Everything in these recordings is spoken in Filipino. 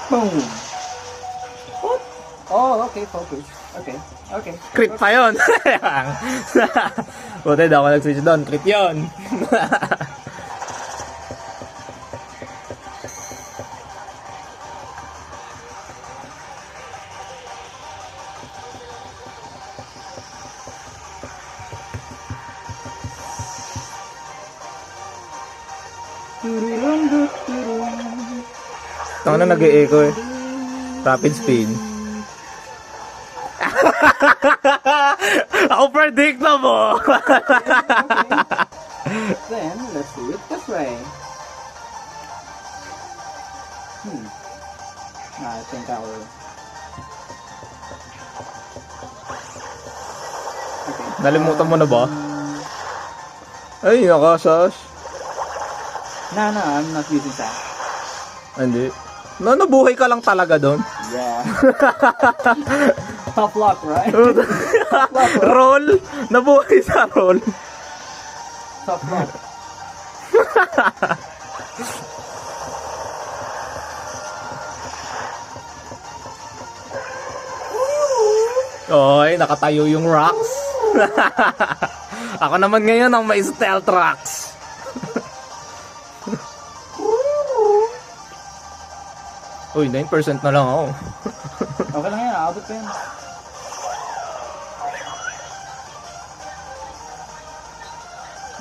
Boom! What? Oh, okay, focus. Okay, okay. Crit pa yun. Buti daw ako nag-switch doon. Crit yun. Ito na nag-e-echo eh. Rapid spin. Ako predictable. Then, let's do it this way. I think I will... Okay. Nalimutan mo na ba? Ay, nakasas. No, I'm not using that. Hindi. Nabuhay ka lang talaga doon. Yeah. Tough luck, right? Tough luck, right? Roll. Nabuhay sa roll. Tough luck. Oy, nakatayo yung rocks. Ako naman ngayon ang may stealth rocks. Uy, 9% na lang ako. Okay lang yan, aabot pa yan.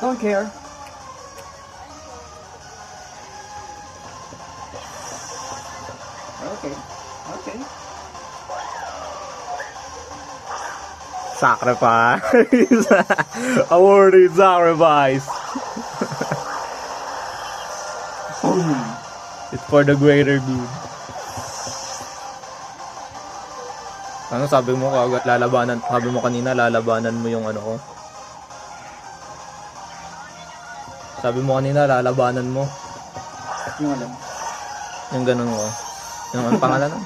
Don't care. Okay, okay. Sacrifice. Awarded sacrifice. It's for the greater good. Ano sabi mo kagad lalabanan? Sabi mo kanina lalabanan mo yung ano ko. Sabi mo kanina lalabanan mo. Yung alam. Yung ganun ko. Yung ano pangalan nun?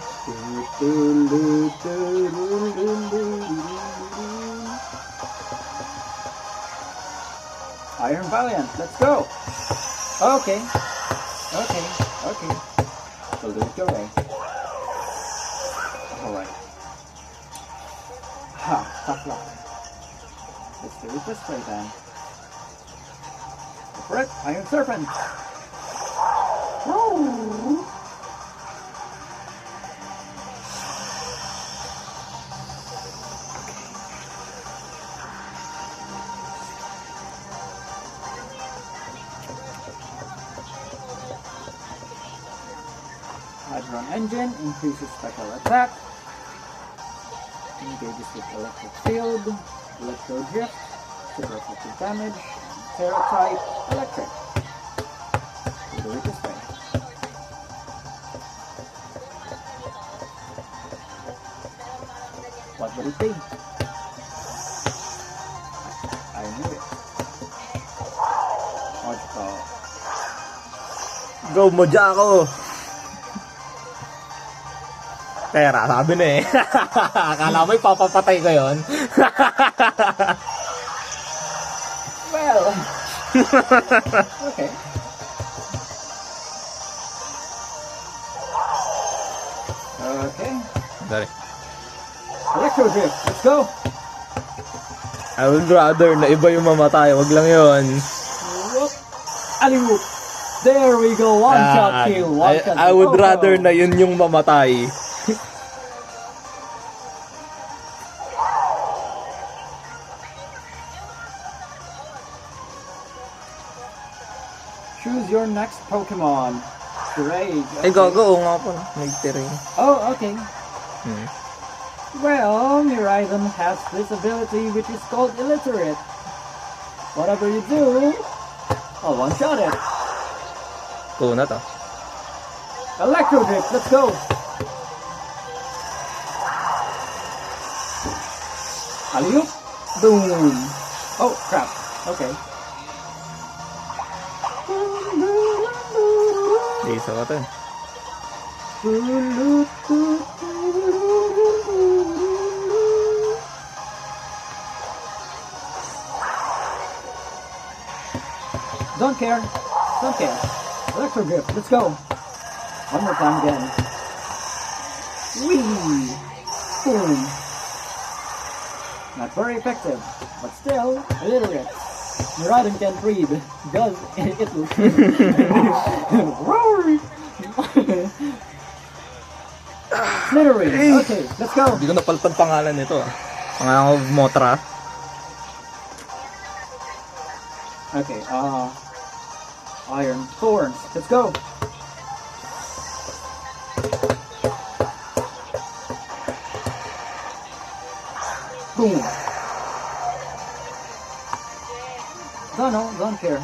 Iron Valiant, let's go! Okay. Okay. Okay. We'll do it your way. Alright. Ha, tough luck. Let's do it this way then. Correct, Iron Serpent. Woo! Hadron Engine increases special attack. Engages with electric field, electro drift, super effective damage, terra type, electric. We'll do it this way. What would it be? I knew it. What's it called? Go mo ako. Pera, sabi na eh. Akala mo ipapapatay ko yun. Well, okay. Okay. Sorry. Electro drift, let's go. I would rather na iba yung mamatay. Wag lang yun. Whoop. Alley-whoop. There we go. One shot kill. One shot I kill. would Oh, rather no. na yun yung mamatay. Choose your next Pokemon. Great. Ay, gago. Oo nga po. May terrain. Oh, okay. Hmm. Well, Miraidon has this ability which is called Illiterate. Whatever you do, I'll one-shot it. Oo na to. Electro Drift, let's go. Alley-oop. Boom. Oh, crap. Okay. Isa ka to. Don't care. Don't care. Electro grip. Let's go. One more time again. Whee! Boom. Not very effective, but still a little bit. Miraidon can't breathe because it will roar. Slithering. Okay, let's go. Hindi ko napalpad pangalan nito ah. Pangalan ko Mothra. Okay, Iron Thorns. Let's go. Boom. Don't care.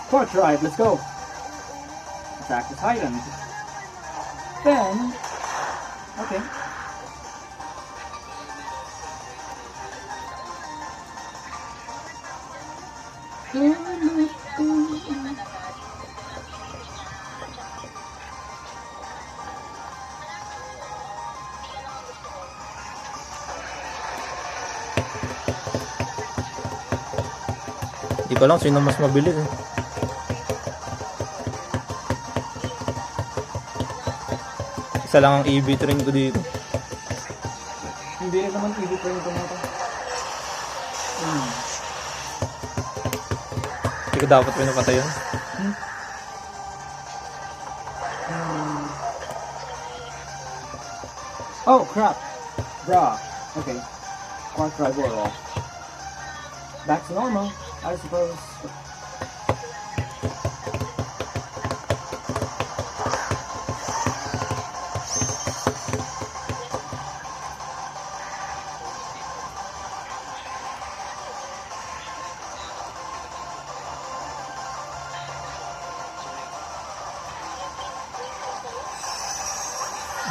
Quark Drive, let's go. Attack is heightened. Then, okay. Hindi ko lang sino mas mabilis eh. Isa lang ang EV train ko dito. Hindi rin naman EV train ko na to. Hindi ko dapat pinapatay yun. Oh, crap. Bruh. Okay. Quark Drive wore off. Back to normal, I suppose.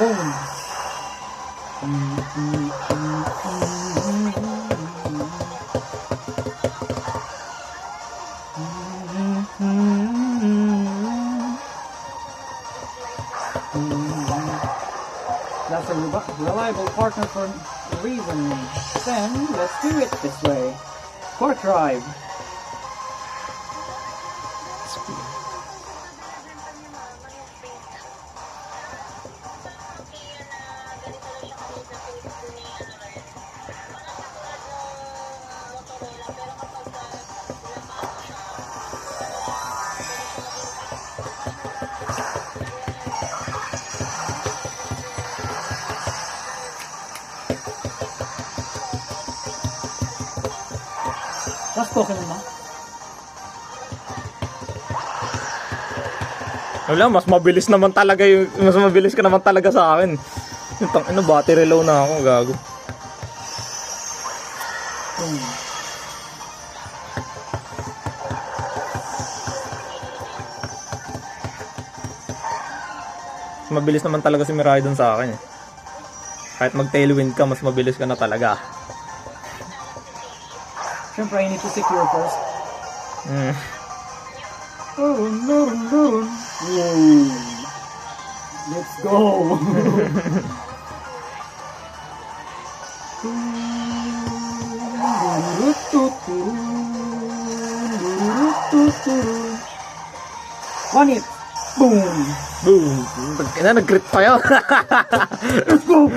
Boom. That's a reliable partner for a reason. Then, let's do it this way. Quark Drive. Last Pokemon na. Wala, mas mabilis naman talaga yung, mas mabilis ka naman talaga sa akin. Yung battery low na ako, gago. Mas mabilis naman talaga si Miraidon sa akin eh. Kahit mag tailwind ka, mas mabilis ka na talaga. Siyempre, I need to secure first. Oh, no. Let's go. One hit. Boom. Boom! Nag-crit pa yun. Let's go.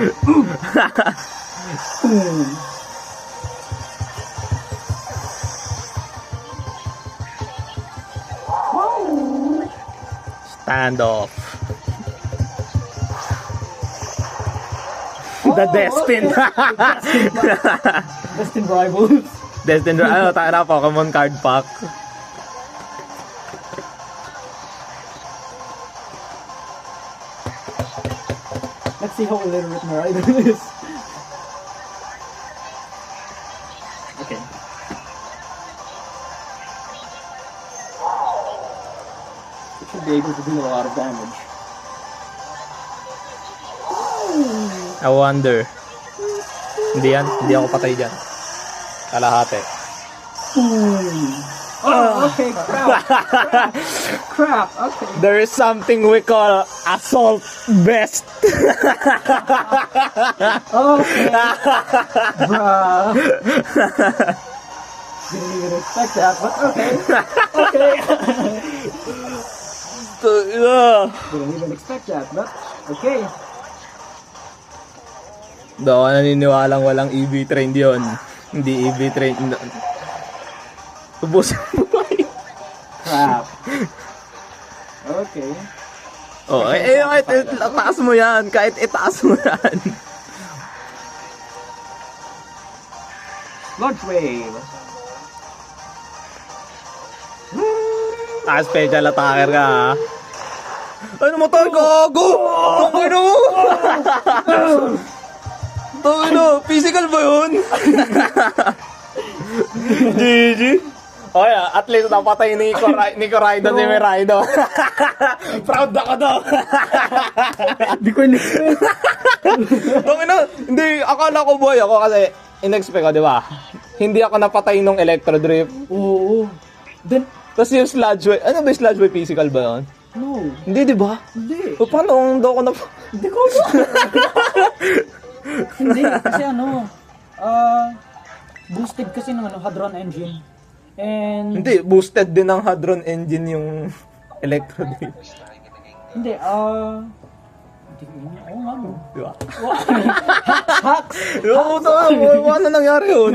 Boom. Stand off. The Destin. Destin Rivals. Destin, ano tayo na, Pokemon card pack. Let's see how illiterate Miraidon is. Okay. It should be able to do a lot of damage. I wonder. Hindi yan. Hindi ako patay dyan. Kalahati. Oh, okay, crap, okay. There is something we call assault vest. Okay. Bruh. Didn't even expect that, but okay. Okay. Didn't even expect that, but okay. Daw ako naniniwalang walang EV train yun. Hindi EV train. Ubus ang buhay. Crap. Okay. Oh, kahit itaas mo yan. Kahit itaas mo yan. Launch wave. Special attacker ka, ha? Ano mo tayo, gago? Tangino mo! Tangino, physical ba yun? GG. Okay, at least napatay ni Nico Raido si Meraido. Proud ako daw. Hindi ko in-expect. Tangino, hindi, akala ko boy ako kasi in-expect ko, di ba? Hindi ako napatay nung Electro Drift. Oo. Then, Tapos yung sludge wave, ano ba yung sludge wave physical ba yun? no. Hindi, di ba? Hindi. O paano daw ako na... Hindi ko ba? Hindi, kasi boosted kasi ng Hadron engine. And, Hindi, boosted din ng Hadron engine yung Electro Drift. hindi, oo nga mo. Di ba? Hacks! Yung ano nangyari yun?